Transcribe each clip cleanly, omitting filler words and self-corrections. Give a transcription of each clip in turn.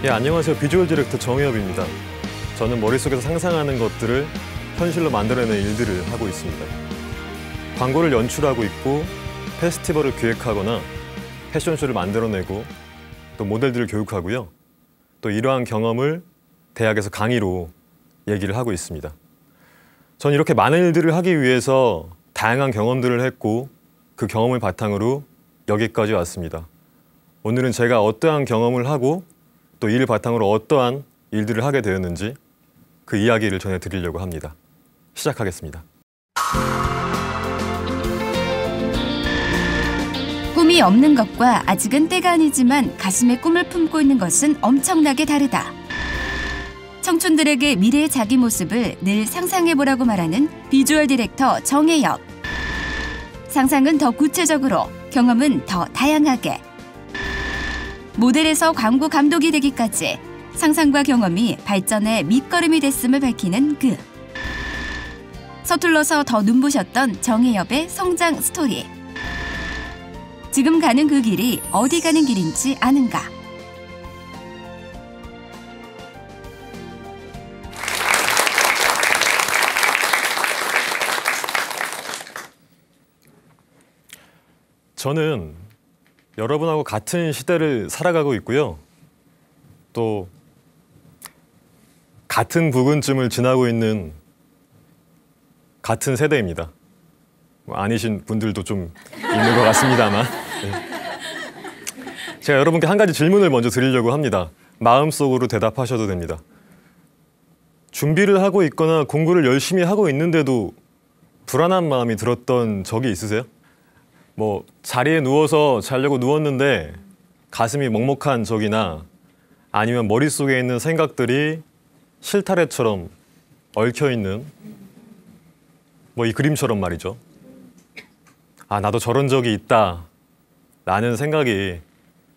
예, 안녕하세요. 비주얼 디렉터 정의엽입니다. 저는 머릿속에서 상상하는 것들을 현실로 만들어내는 일들을 하고 있습니다. 광고를 연출하고 있고 페스티벌을 기획하거나 패션쇼를 만들어내고 또 모델들을 교육하고요. 또 이러한 경험을 대학에서 강의로 얘기를 하고 있습니다. 전 이렇게 많은 일들을 하기 위해서 다양한 경험들을 했고 그 경험을 바탕으로 여기까지 왔습니다. 오늘은 제가 어떠한 경험을 하고 또 이를 바탕으로 어떠한 일들을 하게 되었는지 그 이야기를 전해드리려고 합니다. 시작하겠습니다. 꿈이 없는 것과 아직은 때가 아니지만 가슴에 꿈을 품고 있는 것은 엄청나게 다르다. 청춘들에게 미래의 자기 모습을 늘 상상해보라고 말하는 비주얼 디렉터 정혜엽. 상상은 더 구체적으로, 경험은 더 다양하게. 모델에서 광고 감독이 되기까지 상상과 경험이 발전의 밑거름이 됐음을 밝히는 그. 서툴러서 더 눈부셨던 정혜엽의 성장 스토리. 지금 가는 그 길이 어디 가는 길인지 아는가? 저는 여러분하고 같은 시대를 살아가고 있고요. 또 같은 부근쯤을 지나고 있는 같은 세대입니다. 아니신 분들도 좀 있는 것 같습니다만. 네. 제가 여러분께 한 가지 질문을 먼저 드리려고 합니다. 마음속으로 대답하셔도 됩니다. 준비를 하고 있거나 공부를 열심히 하고 있는데도 불안한 마음이 들었던 적이 있으세요? 뭐 자리에 누워서 자려고 누웠는데 가슴이 먹먹한 적이나 아니면 머릿속에 있는 생각들이 실타래처럼 얽혀있는 뭐 이 그림처럼 말이죠. 아, 나도 저런 적이 있다 라는 생각이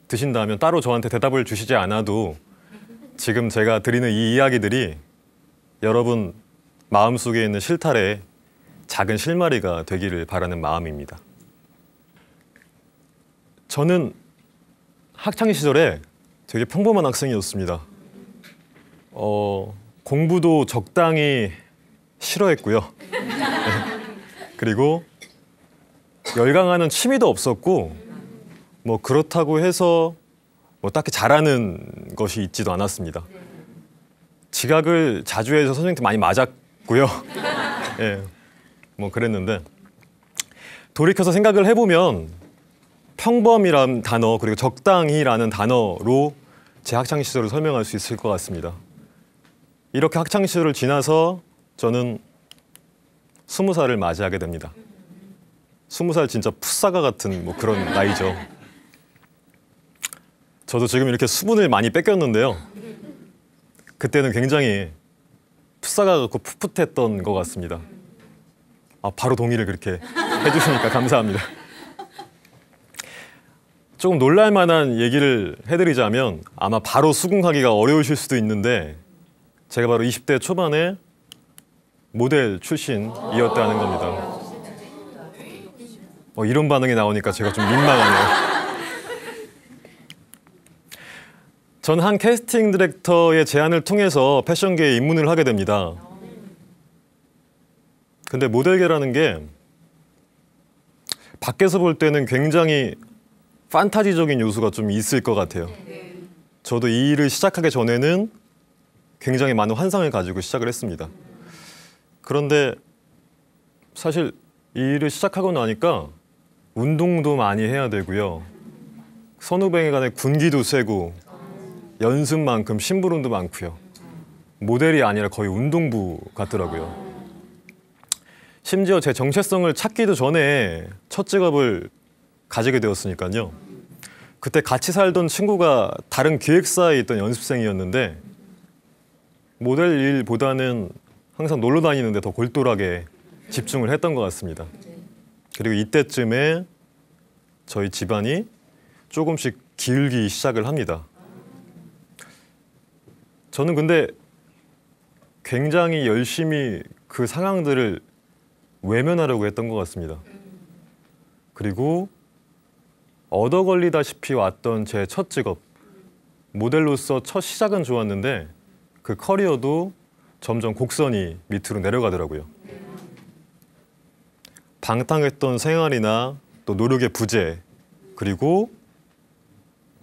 드신다면 따로 저한테 대답을 주시지 않아도 지금 제가 드리는 이 이야기들이 여러분 마음속에 있는 실타래에 작은 실마리가 되기를 바라는 마음입니다. 저는 학창 시절에 되게 평범한 학생이었습니다. 공부도 적당히 싫어했고요. 그리고 열광하는 취미도 없었고 뭐 그렇다고 해서 뭐 딱히 잘하는 것이 있지도 않았습니다. 지각을 자주 해서 선생님한테 많이 맞았고요. 예, 뭐 그랬는데 돌이켜서 생각을 해보면 평범이라는 단어 그리고 적당히라는 단어로 제 학창 시절을 설명할 수 있을 것 같습니다. 이렇게 학창 시절을 지나서 저는 20살을 맞이하게 됩니다. 20살 진짜 풋사과 같은 뭐 그런 나이죠. 저도 지금 이렇게 수분을 많이 뺏겼는데요. 그때는 굉장히 풋사과 같고 풋풋했던 것 같습니다. 아, 바로 동의를 그렇게 해주시니까 감사합니다. 조금 놀랄만한 얘기를 해드리자면 아마 바로 수긍하기가 어려우실 수도 있는데 제가 바로 20대 초반에 모델 출신이었다는 겁니다. 이런 반응이 나오니까 제가 좀 민망하네요. 전 한 캐스팅 디렉터의 제안을 통해서 패션계에 입문을 하게 됩니다. 근데 모델계라는 게 밖에서 볼 때는 굉장히 판타지적인 요소가 좀 있을 것 같아요. 저도 이 일을 시작하기 전에는 굉장히 많은 환상을 가지고 시작을 했습니다. 그런데 사실 이 일을 시작하고 나니까 운동도 많이 해야 되고요. 선후배 간의 군기도 세고 연습만큼 심부름도 많고요. 모델이 아니라 거의 운동부 같더라고요. 심지어 제 정체성을 찾기도 전에 첫 직업을 가지게 되었으니까요. 그때 같이 살던 친구가 다른 기획사에 있던 연습생이었는데 모델 일보다는 항상 놀러 다니는데 더 골똘하게 집중을 했던 것 같습니다. 그리고 이때쯤에 저희 집안이 조금씩 기울기 시작을 합니다. 저는 근데 굉장히 열심히 그 상황들을 외면하려고 했던 것 같습니다. 그리고 얻어 걸리다시피 왔던 제 첫 직업, 모델로서 첫 시작은 좋았는데 그 커리어도 점점 곡선이 밑으로 내려가더라고요. 방탕했던 생활이나 또 노력의 부재, 그리고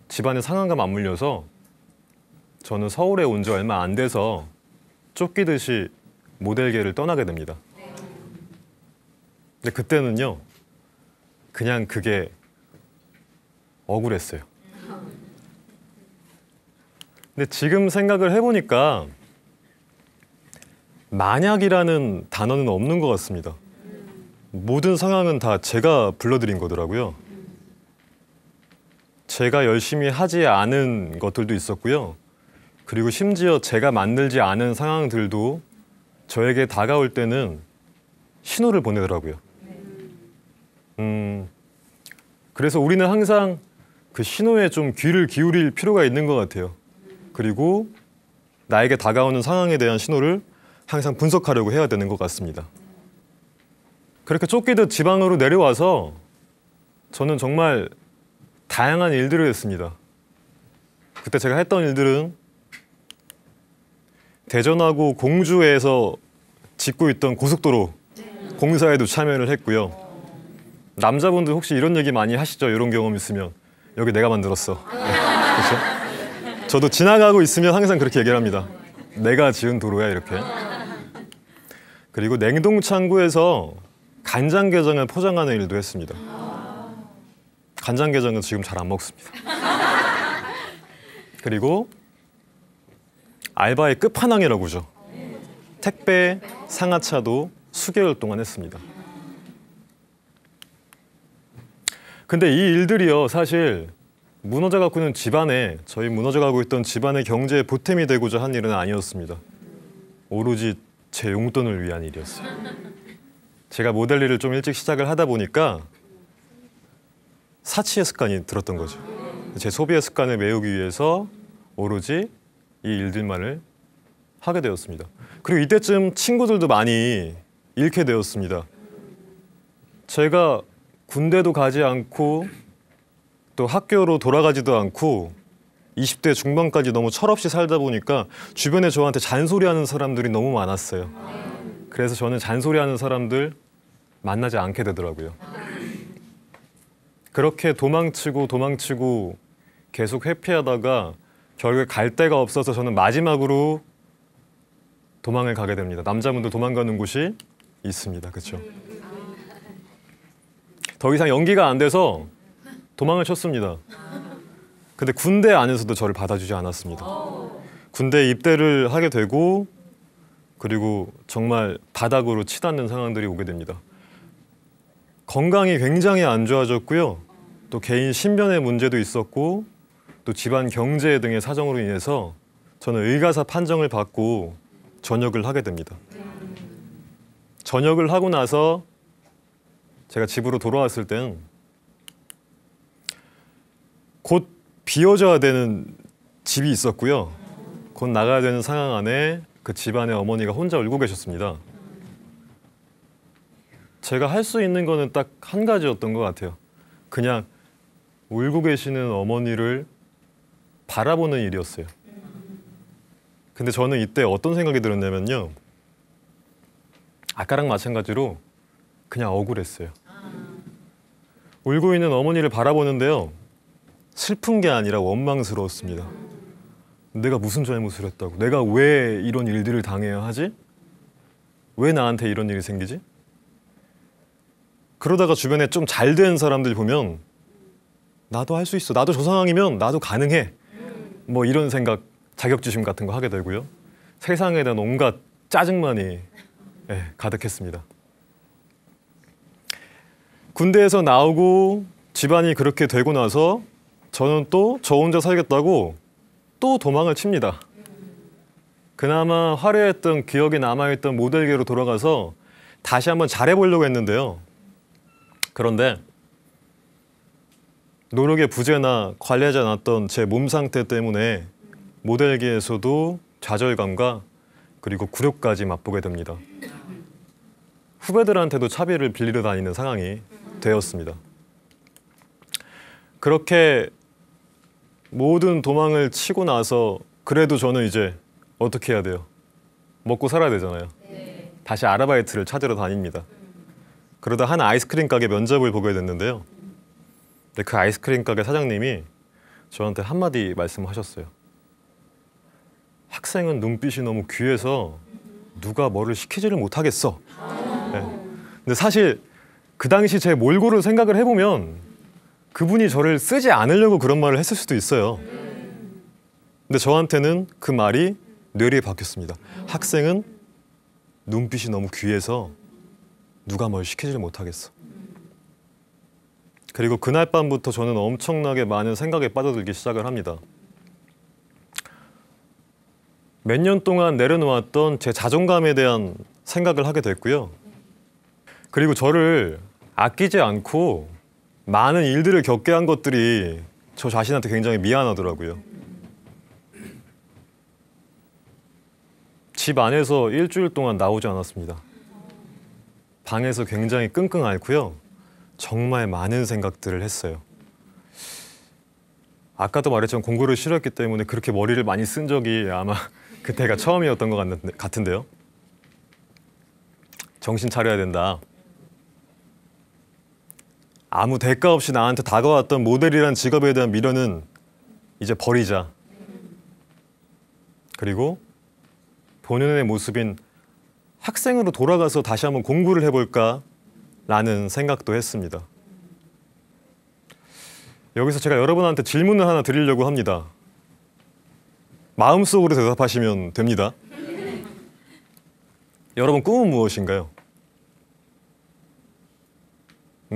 집안의 상황과 맞물려서 저는 서울에 온 지 얼마 안 돼서 쫓기듯이 모델계를 떠나게 됩니다. 근데 그때는요, 그냥 그게 억울했어요. 근데 지금 생각을 해보니까 만약이라는 단어는 없는 것 같습니다. 모든 상황은 다 제가 불러들인 거더라고요. 제가 열심히 하지 않은 것들도 있었고요. 그리고 심지어 제가 만들지 않은 상황들도 저에게 다가올 때는 신호를 보내더라고요. 그래서 우리는 항상 그 신호에 좀 귀를 기울일 필요가 있는 것 같아요. 그리고 나에게 다가오는 상황에 대한 신호를 항상 분석하려고 해야 되는 것 같습니다. 그렇게 쫓기듯 지방으로 내려와서 저는 정말 다양한 일들을 했습니다. 그때 제가 했던 일들은 대전하고 공주에서 짓고 있던 고속도로 공사에도 참여를 했고요. 남자분들 혹시 이런 얘기 많이 하시죠? 이런 경험 있으면 여기 내가 만들었어. 그렇죠? 저도 지나가고 있으면 항상 그렇게 얘기를 합니다. 내가 지은 도로야 이렇게. 그리고 냉동창고에서 간장게장을 포장하는 일도 했습니다. 간장게장은 지금 잘 안 먹습니다. 그리고 알바의 끝판왕이라고 하죠. 택배, 상하차도 수개월 동안 했습니다. 근데 이 일들이요, 사실 무너져가고 있는 집안에, 저희 무너져가고 있던 집안의 경제에 보탬이 되고자 한 일은 아니었습니다. 오로지 제 용돈을 위한 일이었어요. 제가 모델 일을 좀 일찍 시작을 하다 보니까 사치의 습관이 들었던 거죠. 제 소비의 습관을 메우기 위해서 오로지 이 일들만을 하게 되었습니다. 그리고 이때쯤 친구들도 많이 잃게 되었습니다. 제가 군대도 가지 않고 또 학교로 돌아가지도 않고 20대 중반까지 너무 철없이 살다 보니까 주변에 저한테 잔소리하는 사람들이 너무 많았어요. 그래서 저는 잔소리하는 사람들 만나지 않게 되더라고요. 그렇게 도망치고 계속 회피하다가 결국에 갈 데가 없어서 저는 마지막으로 도망을 가게 됩니다. 남자분들 도망가는 곳이 있습니다. 그렇죠? 더 이상 연기가 안 돼서 도망을 쳤습니다. 근데 군대 안에서도 저를 받아주지 않았습니다. 군대 입대를 하게 되고 그리고 정말 바닥으로 치닫는 상황들이 오게 됩니다. 건강이 굉장히 안 좋아졌고요. 또 개인 신변의 문제도 있었고 또 집안 경제 등의 사정으로 인해서 저는 의가사 판정을 받고 전역을 하게 됩니다. 전역을 하고 나서 제가 집으로 돌아왔을 땐 곧 비워져야 되는 집이 있었고요. 곧 나가야 되는 상황 안에 그 집안의 어머니가 혼자 울고 계셨습니다. 제가 할 수 있는 거는 딱 한 가지였던 것 같아요. 그냥 울고 계시는 어머니를 바라보는 일이었어요. 근데 저는 이때 어떤 생각이 들었냐면요. 아까랑 마찬가지로 그냥 억울했어요. 울고 있는 어머니를 바라보는데요. 슬픈 게 아니라 원망스러웠습니다. 내가 무슨 잘못을 했다고? 내가 왜 이런 일들을 당해야 하지? 왜 나한테 이런 일이 생기지? 그러다가 주변에 좀 잘 된 사람들 보면 나도 할 수 있어. 나도 저 상황이면 나도 가능해. 뭐 이런 생각, 자격지심 같은 거 하게 되고요. 세상에 대한 온갖 짜증만이 가득했습니다. 군대에서 나오고 집안이 그렇게 되고 나서 저는 또 저 혼자 살겠다고 또 도망을 칩니다. 그나마 화려했던 기억에 남아있던 모델계로 돌아가서 다시 한번 잘해보려고 했는데요. 그런데 노력의 부재나 관리하지 않았던 제 몸 상태 때문에 모델계에서도 좌절감과 그리고 굴욕까지 맛보게 됩니다. 후배들한테도 차비를 빌리러 다니는 상황이 되었습니다. 그렇게 모든 도망을 치고 나서 그래도 저는 이제 어떻게 해야 돼요? 먹고 살아야 되잖아요. 다시 아르바이트를 찾으러 다닙니다. 그러다 한 아이스크림 가게 면접을 보게 됐는데요. 근데 그 아이스크림 가게 사장님이 저한테 한마디 말씀하셨어요. 학생은 눈빛이 너무 귀해서 누가 뭐를 시키지를 못하겠어. 네. 근데 사실 그 당시 제 몰골을 생각을 해보면 그분이 저를 쓰지 않으려고 그런 말을 했을 수도 있어요. 근데 저한테는 그 말이 뇌리에 박혔습니다. 학생은 눈빛이 너무 귀해서 누가 뭘 시키지를 못하겠어. 그리고 그날 밤부터 저는 엄청나게 많은 생각에 빠져들기 시작을 합니다. 몇 년 동안 내려놓았던 제 자존감에 대한 생각을 하게 됐고요. 그리고 저를 아끼지 않고 많은 일들을 겪게 한 것들이 저 자신한테 굉장히 미안하더라고요. 집 안에서 일주일 동안 나오지 않았습니다. 방에서 굉장히 끙끙 앓고요. 정말 많은 생각들을 했어요. 아까도 말했지만 공부를 싫어했기 때문에 그렇게 머리를 많이 쓴 적이 아마 그때가 처음이었던 것 같은데요. 정신 차려야 된다. 아무 대가 없이 나한테 다가왔던 모델이란 직업에 대한 미련은 이제 버리자. 그리고 본연의 모습인 학생으로 돌아가서 다시 한번 공부를 해볼까 라는 생각도 했습니다. 여기서 제가 여러분한테 질문을 하나 드리려고 합니다. 마음속으로 대답하시면 됩니다. 여러분 꿈은 무엇인가요?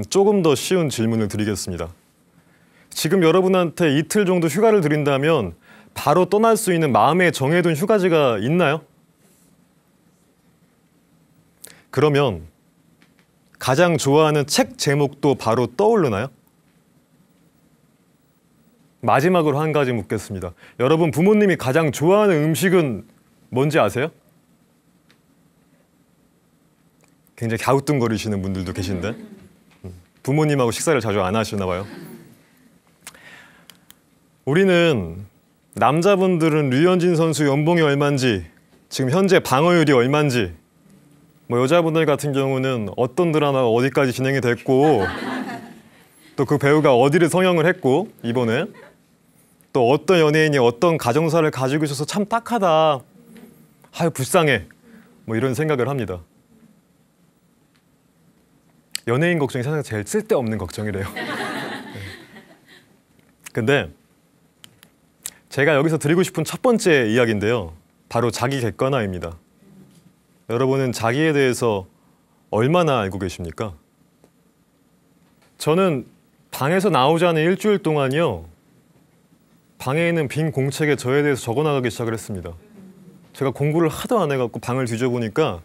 조금 더 쉬운 질문을 드리겠습니다. 지금 여러분한테 이틀 정도 휴가를 드린다면 바로 떠날 수 있는 마음에 정해둔 휴가지가 있나요? 그러면 가장 좋아하는 책 제목도 바로 떠오르나요? 마지막으로 한 가지 묻겠습니다. 여러분 부모님이 가장 좋아하는 음식은 뭔지 아세요? 굉장히 갸우뚱거리시는 분들도 계신데 부모님하고 식사를 자주 안 하시나 봐요. 우리는 남자분들은 류현진 선수 연봉이 얼마인지, 지금 현재 방어율이 얼마인지, 뭐 여자분들 같은 경우는 어떤 드라마가 어디까지 진행이 됐고 또 그 배우가 어디를 성형을 했고 이번에 또 어떤 연예인이 어떤 가정사를 가지고 있어서 참 딱하다, 아유 불쌍해, 뭐 이런 생각을 합니다. 연예인 걱정이 세상에서 제일 쓸데없는 걱정이래요. 근데 제가 여기서 드리고 싶은 첫 번째 이야기인데요. 바로 자기 객관화입니다. 여러분은 자기에 대해서 얼마나 알고 계십니까? 저는 방에서 나오지 않은 일주일 동안요. 방에 있는 빈 공책에 저에 대해서 적어나가기 시작을 했습니다. 제가 공부를 하도 안 해갖고 방을 뒤져보니까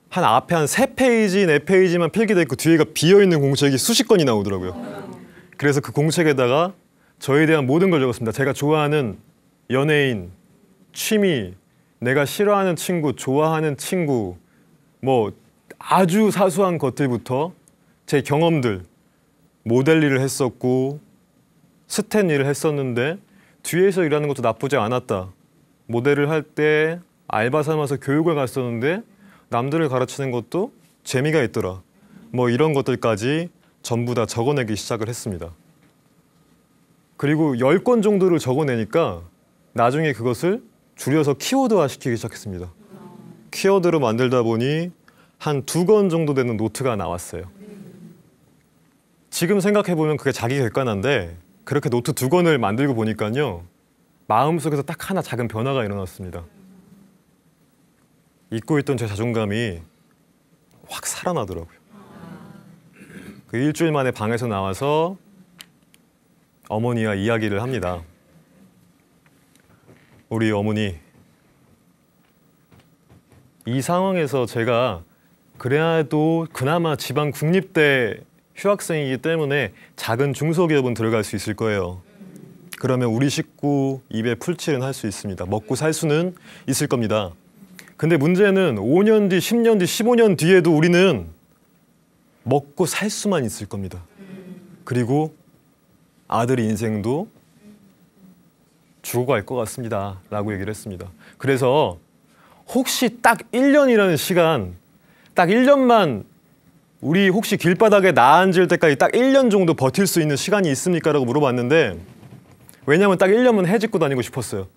한 앞에 한 3페이지, 4페이지만 필기돼 있고 뒤에가 비어있는 공책이 수십 건이 나오더라고요. 그래서 그 공책에다가 저에 대한 모든 걸 적었습니다. 제가 좋아하는 연예인, 취미, 내가 싫어하는 친구, 좋아하는 친구, 뭐 아주 사소한 것들부터 제 경험들, 모델 일을 했었고 스탠 일을 했었는데 뒤에서 일하는 것도 나쁘지 않았다. 모델을 할 때 알바 삼아서 교육을 갔었는데 남들을 가르치는 것도 재미가 있더라. 뭐 이런 것들까지 전부 다 적어내기 시작을 했습니다. 그리고 10권 정도를 적어내니까 나중에 그것을 줄여서 키워드화 시키기 시작했습니다. 키워드로 만들다 보니 한 2권 정도 되는 노트가 나왔어요. 지금 생각해보면 그게 자기 객관화인데 그렇게 노트 2권을 만들고 보니까요. 마음속에서 딱 하나 작은 변화가 일어났습니다. 잊고 있던 제 자존감이 확 살아나더라고요. 그 일주일 만에 방에서 나와서 어머니와 이야기를 합니다. 우리 어머니, 이 상황에서 제가 그래도 그나마 지방 국립대 휴학생이기 때문에 작은 중소기업은 들어갈 수 있을 거예요. 그러면 우리 식구 입에 풀칠은 할 수 있습니다. 먹고 살 수는 있을 겁니다. 근데 문제는 5년 뒤, 10년 뒤, 15년 뒤에도 우리는 먹고 살 수만 있을 겁니다. 그리고 아들 인생도 죽어갈 것 같습니다 라고 얘기를 했습니다. 그래서 혹시 딱 1년이라는 시간, 딱 1년만 우리 혹시 길바닥에 나앉을 때까지 딱 1년 정도 버틸 수 있는 시간이 있습니까? 라고 물어봤는데, 왜냐하면 딱 1년만 해집고 다니고 싶었어요.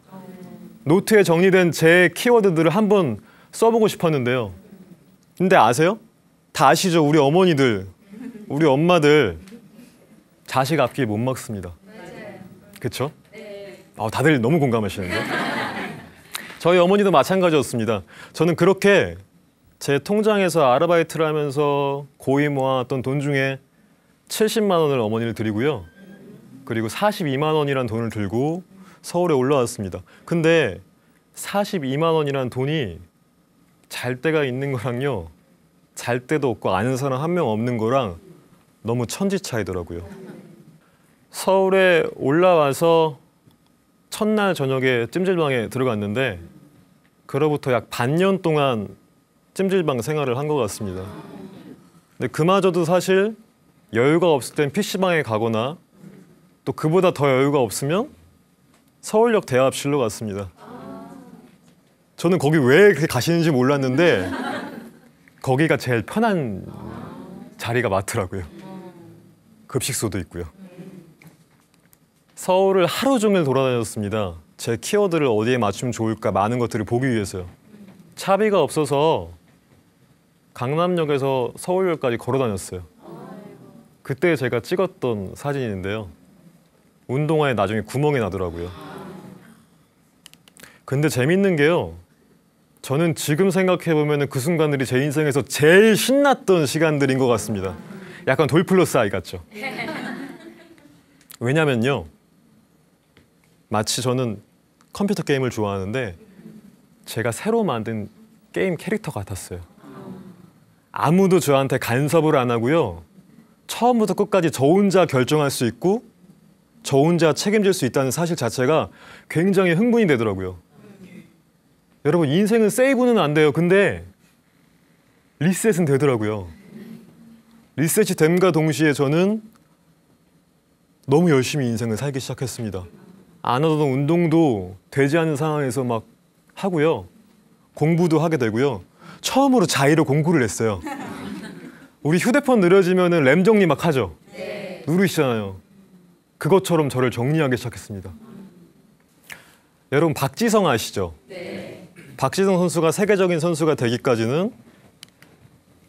노트에 정리된 제 키워드들을 한번 써보고 싶었는데요. 근데 아세요? 다 아시죠? 우리 어머니들, 우리 엄마들 자식 앞길 못 막습니다. 그렇죠? 다들 너무 공감하시는데? 저희 어머니도 마찬가지였습니다. 저는 그렇게 제 통장에서 아르바이트를 하면서 고이 모아놨던 돈 중에 70만 원을 어머니를 드리고요. 그리고 42만 원이란 돈을 들고 서울에 올라왔습니다. 근데 42만 원이란 돈이 잘 때가 있는 거랑요, 잘 때도 없고 아는 사람 한 명 없는 거랑 너무 천지 차이더라고요. 서울에 올라와서 첫날 저녁에 찜질방에 들어갔는데 그로부터 약 반년 동안 찜질방 생활을 한 것 같습니다. 근데 그마저도 사실 여유가 없을 땐 PC방에 가거나 또 그보다 더 여유가 없으면 서울역 대합실로 갔습니다. 저는 거기 왜 그렇게 가시는지 몰랐는데 거기가 제일 편한 자리가 많더라고요. 급식소도 있고요. 서울을 하루 종일 돌아다녔습니다. 제 키워드를 어디에 맞추면 좋을까 많은 것들을 보기 위해서요. 차비가 없어서 강남역에서 서울역까지 걸어 다녔어요. 그때 제가 찍었던 사진인데요. 운동화에 나중에 구멍이 나더라고요. 근데 재밌는 게요. 저는 지금 생각해보면 그 순간들이 제 인생에서 제일 신났던 시간들인 것 같습니다. 약간 돌플러스 아이 같죠? 왜냐면요. 마치 저는 컴퓨터 게임을 좋아하는데 제가 새로 만든 게임 캐릭터 같았어요. 아무도 저한테 간섭을 안 하고요. 처음부터 끝까지 저 혼자 결정할 수 있고 저 혼자 책임질 수 있다는 사실 자체가 굉장히 흥분이 되더라고요. 여러분, 인생은 세이브는 안 돼요. 근데 리셋은 되더라고요. 리셋이 됨과 동시에 저는 너무 열심히 인생을 살기 시작했습니다. 안 하던 운동도 되지 않는 상황에서 막 하고요. 공부도 하게 되고요. 처음으로 자의로 공부를 했어요. 우리 휴대폰 느려지면 램 정리 막 하죠? 네. 누르시잖아요. 그것처럼 저를 정리하기 시작했습니다. 여러분, 박지성 아시죠? 네. 박지성 선수가 세계적인 선수가 되기까지는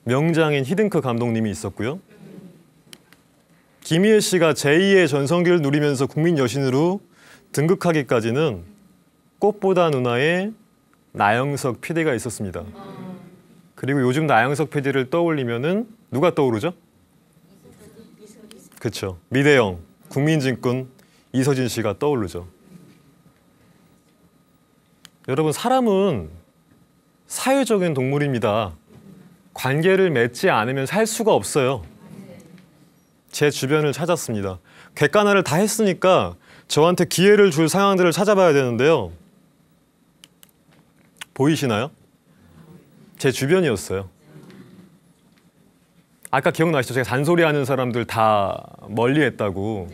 명장인 히딩크 감독님이 있었고요. 김희애 씨가 제2의 전성기를 누리면서 국민 여신으로 등극하기까지는 꽃보다 누나의 나영석 PD가 있었습니다. 그리고 요즘 나영석 PD를 떠올리면은 누가 떠오르죠? 그렇죠. 미대영, 국민증권 이서진 씨가 떠오르죠. 여러분, 사람은 사회적인 동물입니다. 관계를 맺지 않으면 살 수가 없어요. 제 주변을 찾았습니다. 객관화를 다 했으니까 저한테 기회를 줄 상황들을 찾아봐야 되는데요. 보이시나요? 제 주변이었어요. 아까 기억나시죠? 제가 잔소리하는 사람들 다 멀리했다고.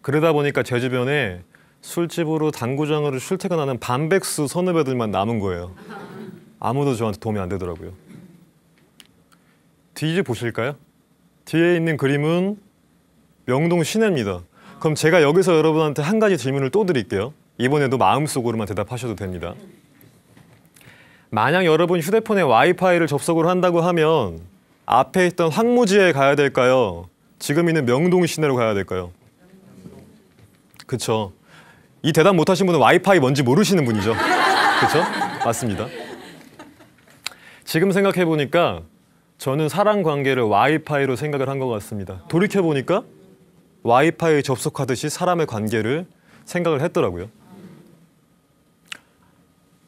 그러다 보니까 제 주변에 술집으로 당구장으로 출퇴근하는 반백수 선후배들만 남은 거예요. 아무도 저한테 도움이 안 되더라고요. 뒤에 보실까요? 뒤에 있는 그림은 명동 시내입니다. 그럼 제가 여기서 여러분한테 한 가지 질문을 또 드릴게요. 이번에도 마음속으로만 대답하셔도 됩니다. 만약 여러분 휴대폰에 와이파이를 접속을 한다고 하면 앞에 있던 황무지에 가야 될까요? 지금 있는 명동 시내로 가야 될까요? 그렇죠. 이 대답 못하신 분은 와이파이 뭔지 모르시는 분이죠. 그렇죠? 맞습니다. 지금 생각해보니까 저는 사람 관계를 와이파이로 생각을 한 것 같습니다. 돌이켜보니까 와이파이 접속하듯이 사람의 관계를 생각을 했더라고요.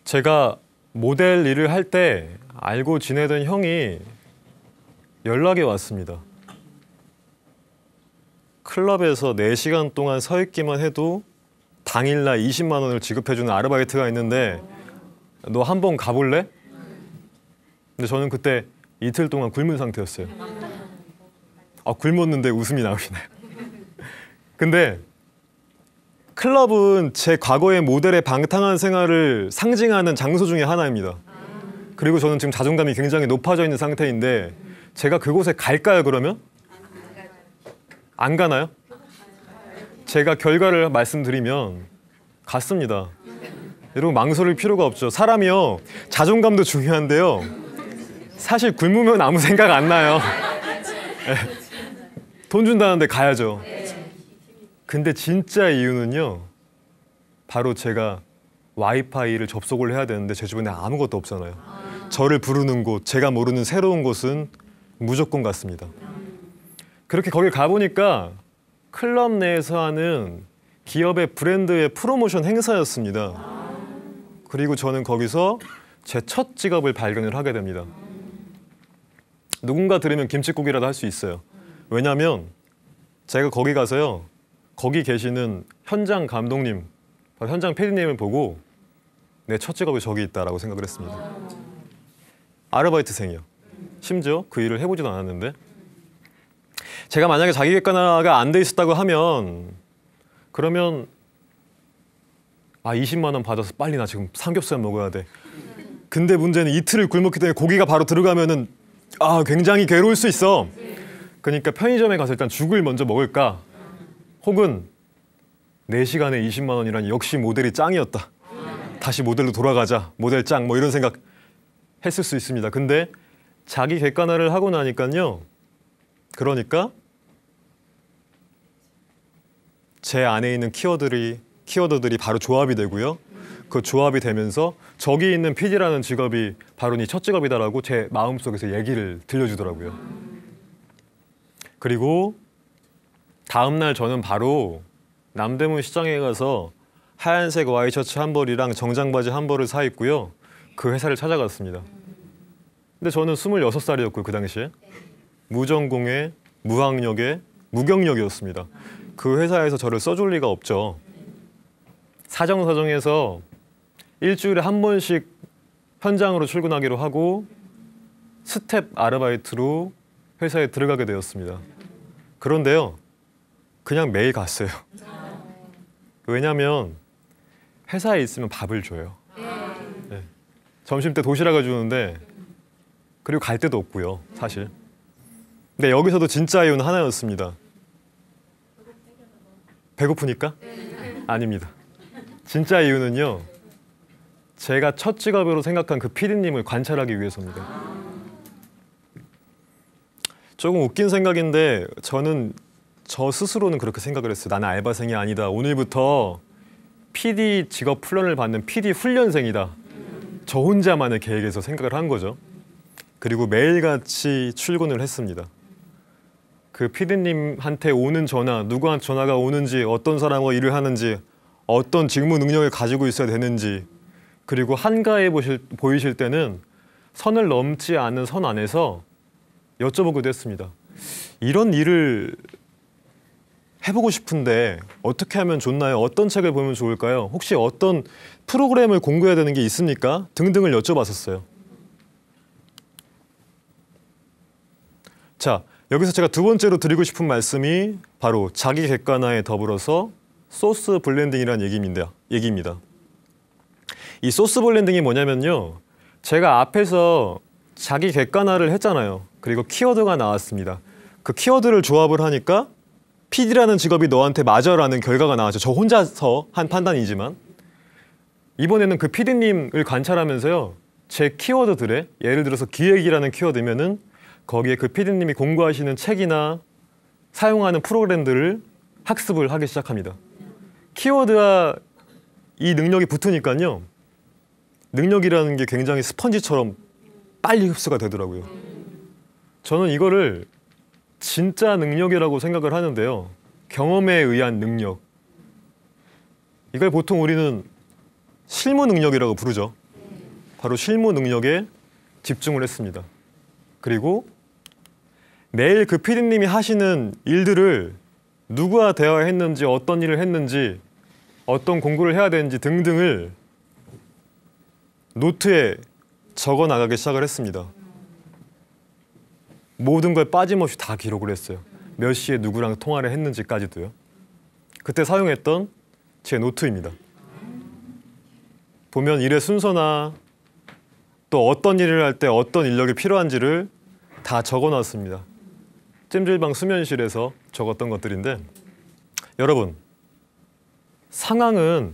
제가 모델 일을 할 때 알고 지내던 형이 연락이 왔습니다. 클럽에서 4시간 동안 서 있기만 해도 당일날 20만 원을 지급해주는 아르바이트가 있는데 너 한번 가볼래? 근데 저는 그때 이틀 동안 굶은 상태였어요. 굶었는데 웃음이 나오시네요. 근데 클럽은 제 과거의 모델의 방탕한 생활을 상징하는 장소 중에 하나입니다. 그리고 저는 지금 자존감이 굉장히 높아져 있는 상태인데 제가 그곳에 갈까요, 그러면? 안 가나요? 제가 결과를 말씀드리면 갔습니다. 여러분 망설일 필요가 없죠. 사람이요, 자존감도 중요한데요. 사실 굶으면 아무 생각 안 나요. 돈 준다는데 가야죠. 근데 진짜 이유는요, 바로 제가 와이파이를 접속을 해야 되는데 제 주변에 아무것도 없잖아요. 저를 부르는 곳, 제가 모르는 새로운 곳은 무조건 갔습니다. 그렇게 거길 가보니까 클럽 내에서 하는 기업의 브랜드의 프로모션 행사였습니다. 그리고 저는 거기서 제 첫 직업을 발견을 하게 됩니다. 누군가 들으면 김칫국이라도 할 수 있어요. 왜냐하면 제가 거기 가서요, 거기 계시는 현장 감독님, 현장 PD님을 보고 내 첫 직업이 저기 있다라고 생각을 했습니다. 아르바이트생이요. 심지어 그 일을 해보지도 않았는데, 제가 만약에 자기 객관화가 안 돼 있었다고 하면, 그러면 20만 원 받아서 빨리 나 지금 삼겹살 먹어야 돼. 근데 문제는 이틀을 굶었기 때문에 고기가 바로 들어가면은 굉장히 괴로울 수 있어. 그러니까 편의점에 가서 일단 죽을 먼저 먹을까? 혹은 4시간에 20만 원이란 역시 모델이 짱이었다. 다시 모델로 돌아가자. 모델 짱. 뭐 이런 생각 했을 수 있습니다. 근데 자기 객관화를 하고 나니까요. 그러니까 제 안에 있는 키워드들이 바로 조합이 되고요. 그 조합이 되면서 저기 있는 PD라는 직업이 바로 네 첫 직업이다라고 제 마음속에서 얘기를 들려주더라고요. 그리고 다음 날 저는 바로 남대문 시장에 가서 하얀색 와이셔츠 한 벌이랑 정장 바지 한 벌을 사 입고요. 그 회사를 찾아갔습니다. 근데 저는 26살이었고요, 그 당시에. 무전공에, 무학력에, 무경력이었습니다. 그 회사에서 저를 써줄 리가 없죠. 사정사정해서 일주일에 한 번씩 현장으로 출근하기로 하고 스텝 아르바이트로 회사에 들어가게 되었습니다. 그런데요, 그냥 매일 갔어요. 왜냐면 회사에 있으면 밥을 줘요. 네. 점심 때 도시락을 주는데, 그리고 갈 데도 없고요, 사실. 근데 여기서도 진짜 이유는 하나였습니다. 배고프니까? 아닙니다. 진짜 이유는요, 제가 첫 직업으로 생각한 그 PD님을 관찰하기 위해서입니다. 조금 웃긴 생각인데 저는 저 스스로는 그렇게 생각을 했어요. 나는 알바생이 아니다. 오늘부터 PD 직업 훈련을 받는 PD 훈련생이다. 저 혼자만의 계획에서 생각을 한 거죠. 그리고 매일같이 출근을 했습니다. 그 PD님한테 오는 전화, 누구한테 전화가 오는지, 어떤 사람과 일을 하는지, 어떤 직무 능력을 가지고 있어야 되는지, 그리고 한가해 보이실 때는 선을 넘지 않은 선 안에서 여쭤보기도 했습니다. 이런 일을 해보고 싶은데 어떻게 하면 좋나요? 어떤 책을 보면 좋을까요? 혹시 어떤 프로그램을 공부해야 되는 게 있습니까? 등등을 여쭤봤었어요. 자, 여기서 제가 두 번째로 드리고 싶은 말씀이 바로 자기 객관화에 더불어서 소스 블렌딩이라는 얘기입니다. 이 소스 블렌딩이 뭐냐면요, 제가 앞에서 자기 객관화를 했잖아요. 그리고 키워드가 나왔습니다. 그 키워드를 조합을 하니까 PD라는 직업이 너한테 맞아라는 결과가 나왔죠. 저 혼자서 한 판단이지만 이번에는 그 PD님을 관찰하면서요, 제 키워드들에, 예를 들어서 기획이라는 키워드면은 거기에 그 PD님이 공부하시는 책이나 사용하는 프로그램들을 학습을 하기 시작합니다. 키워드와 이 능력이 붙으니까요, 능력이라는 게 굉장히 스펀지처럼 빨리 흡수가 되더라고요. 저는 이거를 진짜 능력이라고 생각을 하는데요. 경험에 의한 능력. 이걸 보통 우리는 실무 능력이라고 부르죠. 바로 실무 능력에 집중을 했습니다. 그리고 매일 그 PD님이 하시는 일들을 누구와 대화했는지, 어떤 일을 했는지, 어떤 공부를 해야 되는지 등등을 노트에 적어 나가기 시작을 했습니다. 모든 걸 빠짐없이 다 기록을 했어요. 몇 시에 누구랑 통화를 했는지까지도요. 그때 사용했던 제 노트입니다. 보면 일의 순서나 또 어떤 일을 할 때 어떤 인력이 필요한지를 다 적어놨습니다. 찜질방 수면실에서 적었던 것들인데, 여러분, 상황은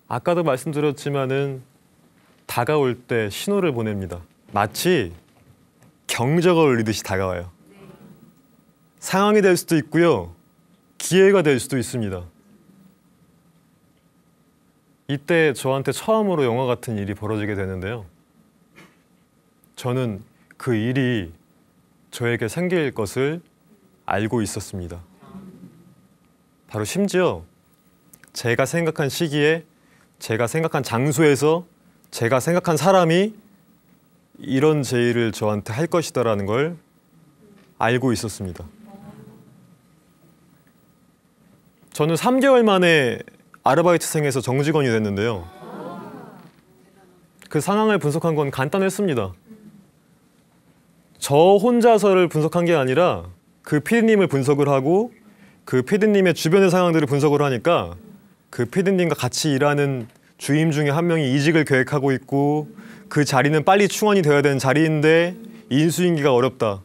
아까도 말씀드렸지만은 다가올 때 신호를 보냅니다. 마치 경적을 울리듯이 다가와요. 상황이 될 수도 있고요, 기회가 될 수도 있습니다. 이때 저한테 처음으로 영화 같은 일이 벌어지게 되는데요. 저는 그 일이 저에게 생길 것을 알고 있었습니다. 바로 심지어 제가 생각한 시기에, 제가 생각한 장소에서, 제가 생각한 사람이 이런 제의를 저한테 할 것이다라는 걸 알고 있었습니다. 저는 3개월 만에 아르바이트생에서 정직원이 됐는데요. 그 상황을 분석한 건 간단했습니다. 저 혼자서를 분석한 게 아니라 그 PD님을 분석을 하고 그 PD님의 주변의 상황들을 분석을 하니까 그 PD님과 같이 일하는 주임 중에 한 명이 이직을 계획하고 있고 그 자리는 빨리 충원이 되어야 되는 자리인데 인수인계가 어렵다.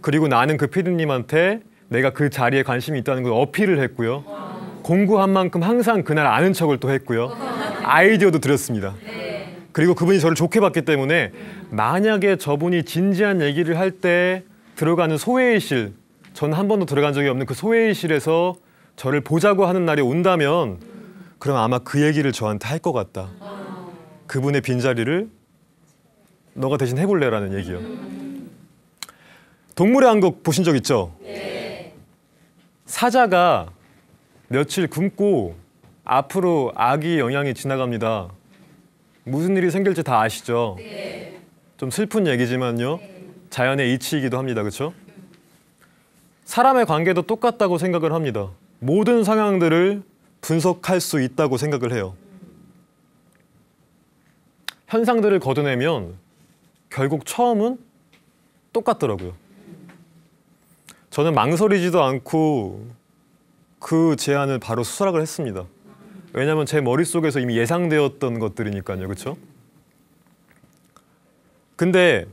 그리고 나는 그 PD님한테 내가 그 자리에 관심이 있다는 걸 어필을 했고요. 공부한 만큼 항상 그날 아는 척을 또 했고요. 아이디어도 드렸습니다. 그리고 그분이 저를 좋게 봤기 때문에 만약에 저분이 진지한 얘기를 할 때 들어가는 소회의실, 저는 한 번도 들어간 적이 없는 그 소회의실에서 저를 보자고 하는 날이 온다면 그럼 아마 그 얘기를 저한테 할 것 같다. 그분의 빈자리를 너가 대신 해볼래라는 얘기요. 동물의 왕국 보신 적 있죠? 사자가 며칠 굶고 앞으로 아기 영양이 지나갑니다. 무슨 일이 생길지 다 아시죠? 좀 슬픈 얘기지만요. 자연의 이치이기도 합니다. 그렇죠? 사람의 관계도 똑같다고 생각을 합니다. 모든 상황들을 분석할 수 있다고 생각을 해요. 현상들을 걷어내면 결국 처음은 똑같더라고요. 저는 망설이지도 않고 그 제안을 바로 수락을 했습니다. 왜냐하면 제 머릿속에서 이미 예상되었던 것들이니까요. 그렇죠? 근데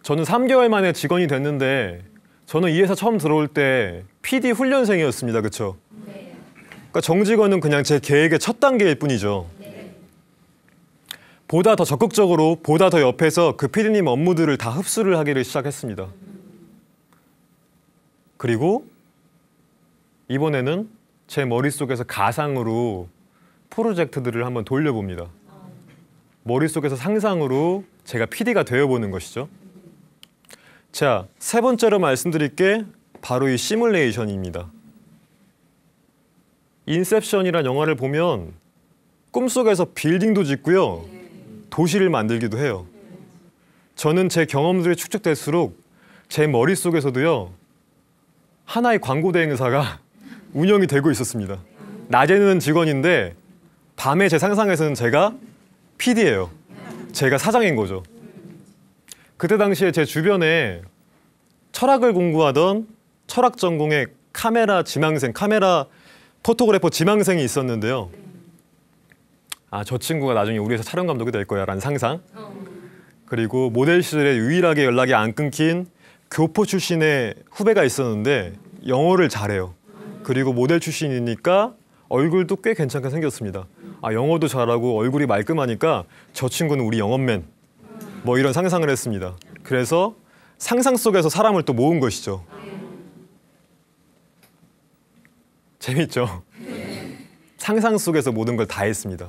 저는 3개월 만에 직원이 됐는데 저는 이 회사 처음 들어올 때 PD 훈련생이었습니다. 그렇죠? 그러니까 정직원은 그냥 제 계획의 첫 단계일 뿐이죠. 보다 더 적극적으로, 보다 더 옆에서 그 PD님 업무들을 다 흡수를 하기를 시작했습니다. 그리고 이번에는 제 머릿속에서 가상으로 프로젝트들을 한번 돌려봅니다. 머릿속에서 상상으로 제가 PD가 되어보는 것이죠. 자, 세 번째로 말씀드릴 게 바로 이 시뮬레이션입니다. 인셉션이란 영화를 보면 꿈속에서 빌딩도 짓고요. 도시를 만들기도 해요. 저는 제 경험들이 축적될수록 제 머릿속에서도요. 하나의 광고 대행사가 운영이 되고 있었습니다. 낮에는 직원인데 밤에 제 상상에서는 제가 PD예요. 제가 사장인 거죠. 그때 당시에 제 주변에 철학을 공부하던 철학 전공의 카메라 지망생, 카메라 포토그래퍼 지망생이 있었는데요. 아, 저 친구가 나중에 우리 회사 촬영 감독이 될 거야 라는 상상. 그리고 모델실에 유일하게 연락이 안 끊긴 교포 출신의 후배가 있었는데 영어를 잘해요. 그리고 모델 출신이니까 얼굴도 꽤 괜찮게 생겼습니다. 아, 영어도 잘하고 얼굴이 말끔하니까 저 친구는 우리 영업맨. 뭐 이런 상상을 했습니다. 그래서 상상 속에서 사람을 또 모은 것이죠. 재밌죠? 상상 속에서 모든 걸 다 했습니다.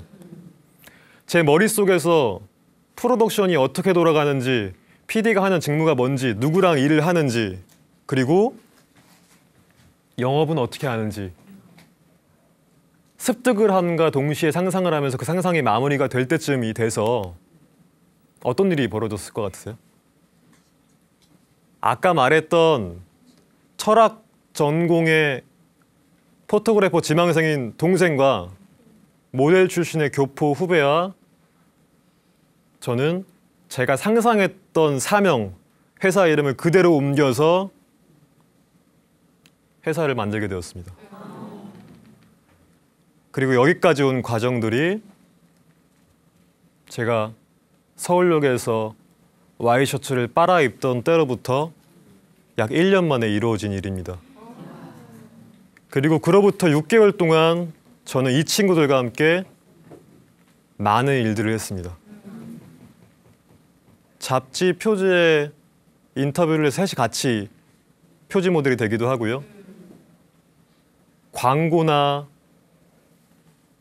제 머릿속에서 프로덕션이 어떻게 돌아가는지, PD가 하는 직무가 뭔지, 누구랑 일을 하는지, 그리고 영업은 어떻게 하는지 습득을 함과 동시에 상상을 하면서 그 상상이 마무리가 될 때쯤이 돼서 어떤 일이 벌어졌을 것 같으세요? 아까 말했던 철학 전공의 포토그래퍼 지망생인 동생과 모델 출신의 교포 후배와 저는 제가 상상했던 사명, 회사 이름을 그대로 옮겨서 회사를 만들게 되었습니다. 그리고 여기까지 온 과정들이 제가 서울역에서 와이셔츠를 빨아 입던 때로부터 약 1년 만에 이루어진 일입니다. 그리고 그로부터 6개월 동안 저는 이 친구들과 함께 많은 일들을 했습니다. 잡지 표지에 인터뷰를 해서 셋이 같이 표지 모델이 되기도 하고요. 광고나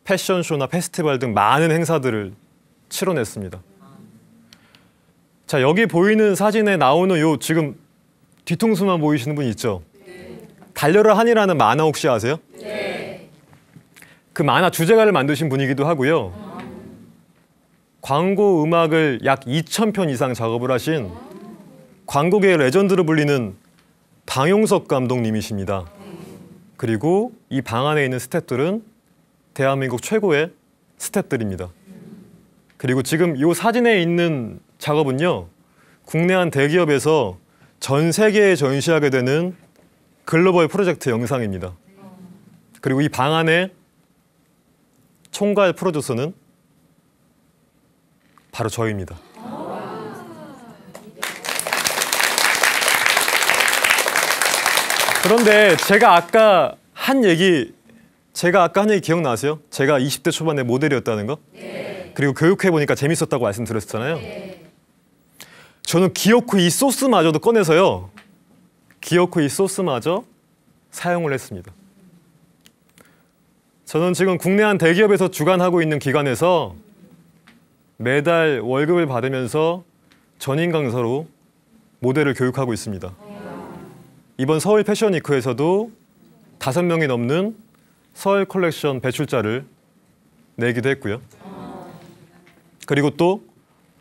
패션쇼나 페스티벌 등 많은 행사들을 치러냈습니다. 자, 여기 보이는 사진에 나오는 요 지금 뒤통수만 보이시는 분 있죠? 달려라 한이라는 만화 혹시 아세요? 네. 그 만화 주제가를 만드신 분이기도 하고요. 광고 음악을 약 2,000편 이상 작업을 하신 광고계의 레전드로 불리는 방용석 감독님이십니다. 그리고 이 방 안에 있는 스태프들은 대한민국 최고의 스태프들입니다. 그리고 지금 이 사진에 있는 작업은요, 국내 한 대기업에서 전 세계에 전시하게 되는 글로벌 프로젝트 영상입니다. 그리고 이 방 안에 총괄 프로듀서는 바로 저입니다. 그런데 제가 아까 한 얘기 기억나세요? 제가 20대 초반에 모델이었다는 거? 네. 그리고 교육해보니까 재밌었다고 말씀드렸잖아요. 네. 저는 기어코 이 소스마저도 꺼내서요. 기어코 이 소스마저 사용을 했습니다. 저는 지금 국내 한 대기업에서 주관하고 있는 기관에서 매달 월급을 받으면서 전임 강사로 모델을 교육하고 있습니다. 이번 서울 패션위크에서도 5명이 넘는 서울 컬렉션 배출자를 내기도 했고요. 그리고 또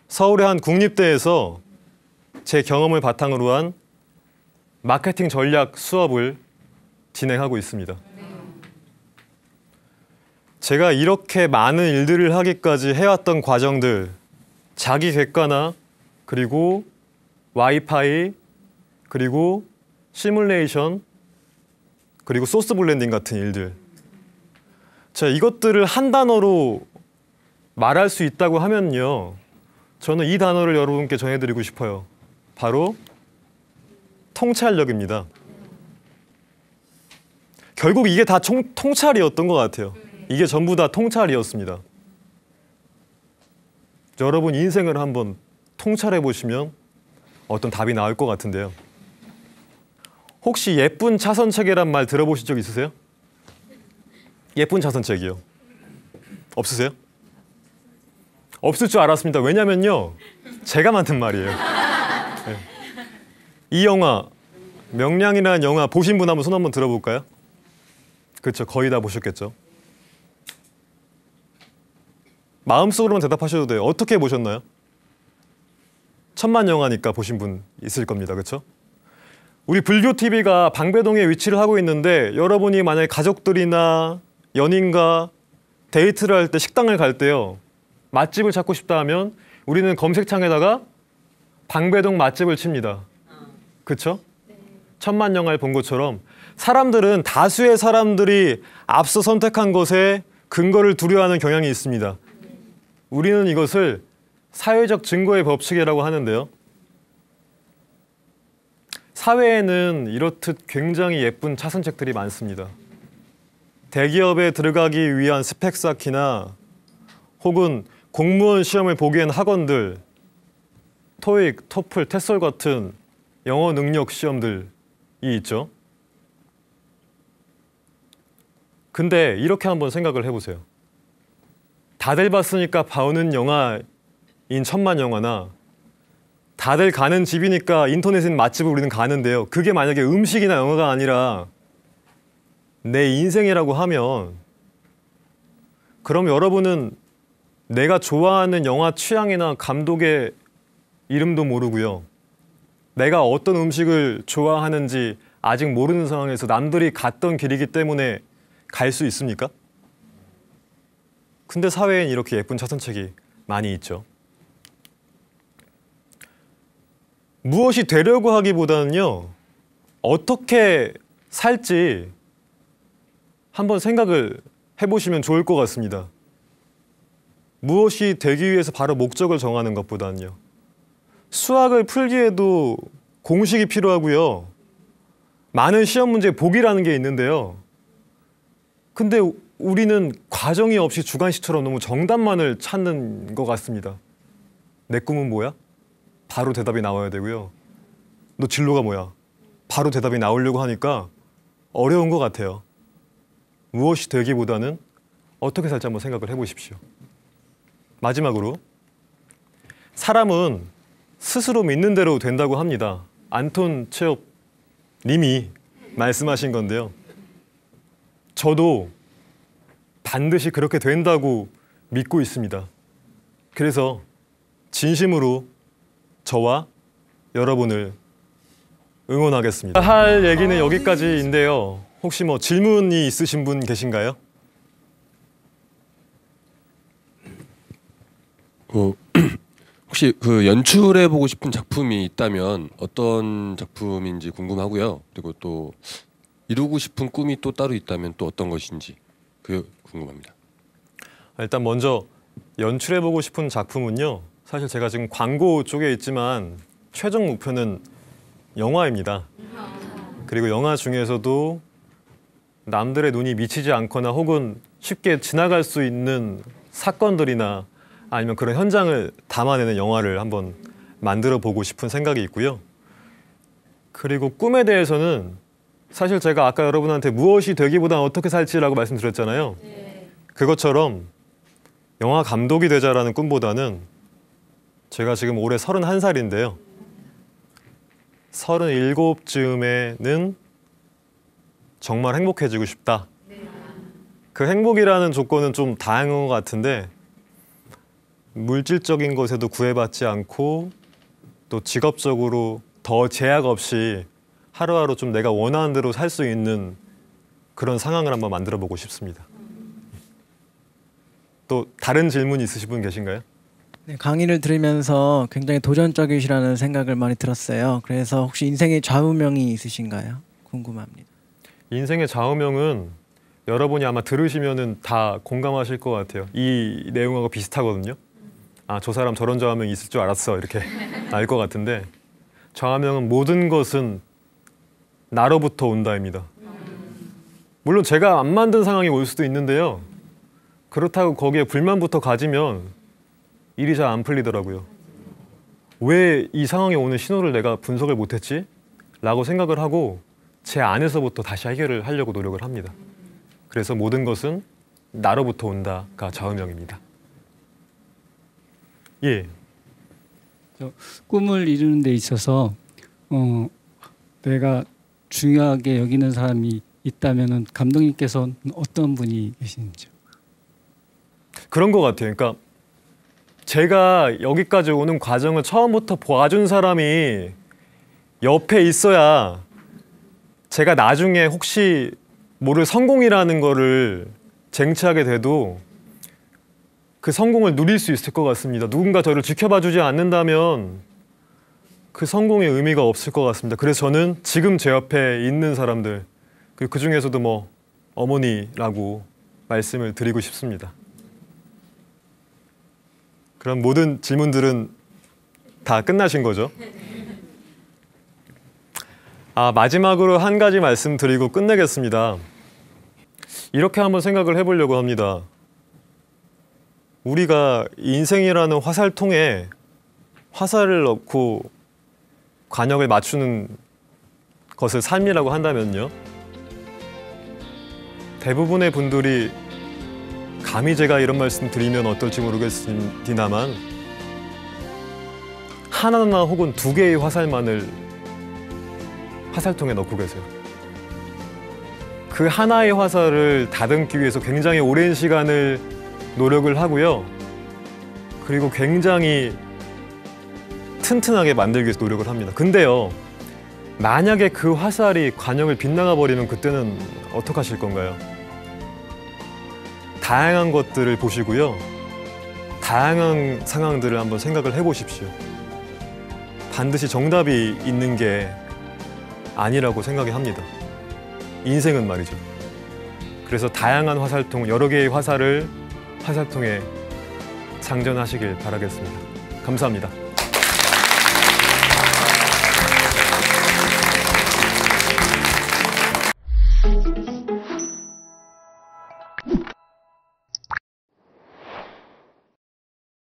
서울의 한 국립대에서 제 경험을 바탕으로 한 마케팅 전략 수업을 진행하고 있습니다. 제가 이렇게 많은 일들을 하기까지 해왔던 과정들, 자기 객관화, 그리고 와이파이, 그리고 시뮬레이션, 그리고 소스 블렌딩 같은 일들. 자, 이것들을 한 단어로 말할 수 있다고 하면요, 저는 이 단어를 여러분께 전해드리고 싶어요. 바로 통찰력입니다. 결국 이게 다 통찰이었던 것 같아요. 이게 전부 다 통찰이었습니다. 여러분 인생을 한번 통찰해 보시면 어떤 답이 나올 것 같은데요. 혹시 예쁜 차선책이란 말 들어보신 적 있으세요? 예쁜 차선책이요. 없으세요? 없을 줄 알았습니다. 왜냐면요, 제가 만든 말이에요. 네. 이 영화, 명량이라는 영화 보신 분 한번 손 한번 들어볼까요? 그렇죠. 거의 다 보셨겠죠. 마음속으로만 대답하셔도 돼요. 어떻게 보셨나요? 천만 영화니까 보신 분 있을 겁니다. 그렇죠? 우리 불교 TV가 방배동에 위치를 하고 있는데, 여러분이 만약에 가족들이나 연인과 데이트를 할 때 식당을 갈 때요, 맛집을 찾고 싶다 하면 우리는 검색창에다가 방배동 맛집을 칩니다. 그렇죠? 천만 영화를 본 것처럼 사람들은, 다수의 사람들이 앞서 선택한 것에 근거를 두려워하는 경향이 있습니다. 우리는 이것을 사회적 증거의 법칙이라고 하는데요. 사회에는 이렇듯 굉장히 예쁜 차선책들이 많습니다. 대기업에 들어가기 위한 스펙 쌓기나 혹은 공무원 시험을 보기 위한 학원들, 토익, 토플, 테솔 같은 영어 능력 시험들이 있죠. 근데 이렇게 한번 생각을 해보세요. 다들 봤으니까 봐오는 영화인 천만 영화나, 다들 가는 집이니까 인터넷인 맛집을 우리는 가는데요. 그게 만약에 음식이나 영화가 아니라 내 인생이라고 하면, 그럼 여러분은 내가 좋아하는 영화 취향이나 감독의 이름도 모르고요, 내가 어떤 음식을 좋아하는지 아직 모르는 상황에서 남들이 갔던 길이기 때문에 갈 수 있습니까? 근데 사회엔 이렇게 예쁜 차선책이 많이 있죠. 무엇이 되려고 하기보다는요, 어떻게 살지 한번 생각을 해보시면 좋을 것 같습니다. 무엇이 되기 위해서 바로 목적을 정하는 것보다는요. 수학을 풀기에도 공식이 필요하고요. 많은 시험 문제에 보기라는 게 있는데요. 근데 우리는 과정이 없이 주관식처럼 너무 정답만을 찾는 것 같습니다. 내 꿈은 뭐야? 바로 대답이 나와야 되고요. 너 진로가 뭐야? 바로 대답이 나오려고 하니까 어려운 것 같아요. 무엇이 되기보다는 어떻게 살지 한번 생각을 해보십시오. 마지막으로 사람은 스스로 믿는 대로 된다고 합니다. 안톤 체홉 님이 말씀하신 건데요. 저도 반드시 그렇게 된다고 믿고 있습니다. 그래서 진심으로 저와 여러분을 응원하겠습니다. 할 얘기는 여기까지인데요. 혹시 뭐 질문이 있으신 분 계신가요? 혹시 그 연출해 보고 싶은 작품이 있다면 어떤 작품인지 궁금하고요. 그리고 또 이루고 싶은 꿈이 또 따로 있다면 또 어떤 것인지 그 궁금합니다. 일단 먼저 연출해 보고 싶은 작품은요. 사실 제가 지금 광고 쪽에 있지만 최종 목표는 영화입니다. 그리고 영화 중에서도 남들의 눈이 미치지 않거나 혹은 쉽게 지나갈 수 있는 사건들이나 아니면 그런 현장을 담아내는 영화를 한번 만들어 보고 싶은 생각이 있고요. 그리고 꿈에 대해서는 사실 제가 아까 여러분한테 무엇이 되기보다 어떻게 살지라고 말씀드렸잖아요. 그것처럼 영화 감독이 되자라는 꿈보다는 제가 지금 올해 31살인데요. 37쯤에는 정말 행복해지고 싶다. 그 행복이라는 조건은 좀 다양한 것 같은데 물질적인 것에도 구애받지 않고 또 직업적으로 더 제약 없이 하루하루 좀 내가 원하는 대로 살 수 있는 그런 상황을 한번 만들어 보고 싶습니다. 또 다른 질문 있으신 분 계신가요? 네, 강의를 들으면서 굉장히 도전적이시라는 생각을 많이 들었어요. 그래서 혹시 인생의 좌우명이 있으신가요? 궁금합니다. 인생의 좌우명은 여러분이 아마 들으시면은 다 공감하실 것 같아요. 이 내용하고 비슷하거든요. 아, 저 사람 저런 좌우명이 있을 줄 알았어. 이렇게 알 것 같은데 좌우명은 모든 것은 나로부터 온다입니다. 물론 제가 안 만든 상황이 올 수도 있는데요. 그렇다고 거기에 불만부터 가지면 일이 잘 안 풀리더라고요. 왜 이 상황에 오는 신호를 내가 분석을 못했지? 라고 생각을 하고 제 안에서부터 다시 해결을 하려고 노력을 합니다. 그래서 모든 것은 나로부터 온다가 좌우명입니다. 예. 꿈을 이루는 데 있어서 내가 중요하게 여기는 사람이 있다면 감독님께서는 어떤 분이 계시는지요? 그런 것 같아요. 그러니까 제가 여기까지 오는 과정을 처음부터 봐준 사람이 옆에 있어야 제가 나중에 혹시 모를 성공이라는 거를 쟁취하게 돼도 그 성공을 누릴 수 있을 것 같습니다. 누군가 저를 지켜봐주지 않는다면 그 성공의 의미가 없을 것 같습니다. 그래서 저는 지금 제 옆에 있는 사람들, 그 중에서도 뭐 어머니라고 말씀을 드리고 싶습니다. 그럼 모든 질문들은 다 끝나신 거죠? 마지막으로 한 가지 말씀드리고 끝내겠습니다. 이렇게 한번 생각을 해보려고 합니다. 우리가 인생이라는 화살통에 화살을 넣고 관역을 맞추는 것을 삶이라고 한다면요. 대부분의 분들이 감히 제가 이런 말씀 드리면 어떨지 모르겠습니다만 하나나 혹은 두 개의 화살만을 화살통에 넣고 계세요. 그 하나의 화살을 다듬기 위해서 굉장히 오랜 시간을 노력을 하고요. 그리고 굉장히 튼튼하게 만들기 위해서 노력을 합니다. 근데요, 만약에 그 화살이 관역을 빗나가 버리면 그때는 어떡하실 건가요? 다양한 것들을 보시고요. 다양한 상황들을 한번 생각을 해보십시오. 반드시 정답이 있는 게 아니라고 생각이 합니다. 인생은 말이죠. 그래서 다양한 화살통, 여러 개의 화살을 화살통에 장전하시길 바라겠습니다. 감사합니다.